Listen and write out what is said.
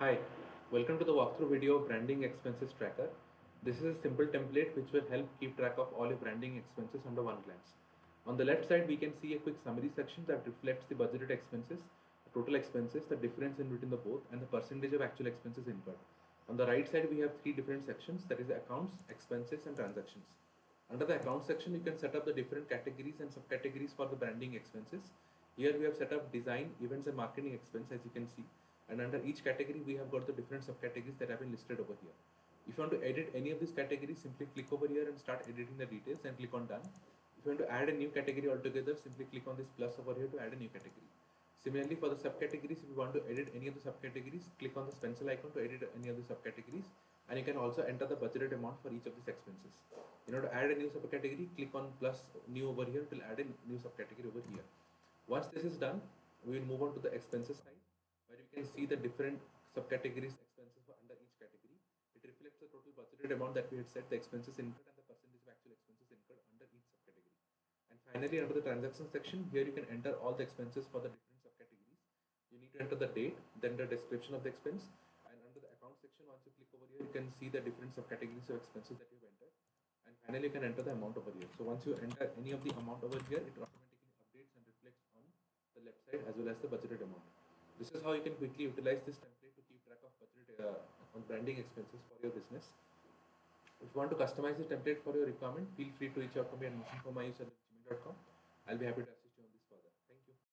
Hi, welcome to the walkthrough video of Branding Expenses Tracker. This is a simple template which will help keep track of all your branding expenses under one glance. On the left side, we can see a quick summary section that reflects the budgeted expenses, total expenses, the difference in between the both, and the percentage of actual expenses incurred. On the right side, we have three different sections, that is accounts, expenses, and transactions. Under the account section, you can set up the different categories and subcategories for the branding expenses. Here we have set up design, events, and marketing expense, as you can see. And under each category, we have got the different subcategories that have been listed over here. If you want to edit any of these categories, simply click over here and start editing the details and click on done. If you want to add a new category altogether, simply click on this plus over here to add a new category. Similarly, for the subcategories, if you want to edit any of the subcategories, click on this pencil icon to edit any of the subcategories, and you can also enter the budgeted amount for each of these expenses. In order to add a new subcategory, click on plus new over here to add a new subcategory over here. Once this is done, we will move on to the expenses side, where you can see the different subcategories expenses for under each category. It reflects the total budgeted amount that we had set, the expenses incurred, and the percentage of actual expenses incurred under each subcategory. And finally, under the transaction section, here you can enter all the expenses for the different subcategories. You need to enter the date, then the description of the expense, and under the account section, once you click over here, you can see the different subcategories of expenses that you've entered. And finally, you can enter the amount over here. So once you enter any of the amount over here, it automatically updates and reflects on the left side as well as the budgeted amount. This is how you can quickly utilize this template to keep track of budget on branding expenses for your business. If you want to customize the template for your requirement, feel free to reach out to me at notionformyuse@gmail.com. I'll be happy to assist.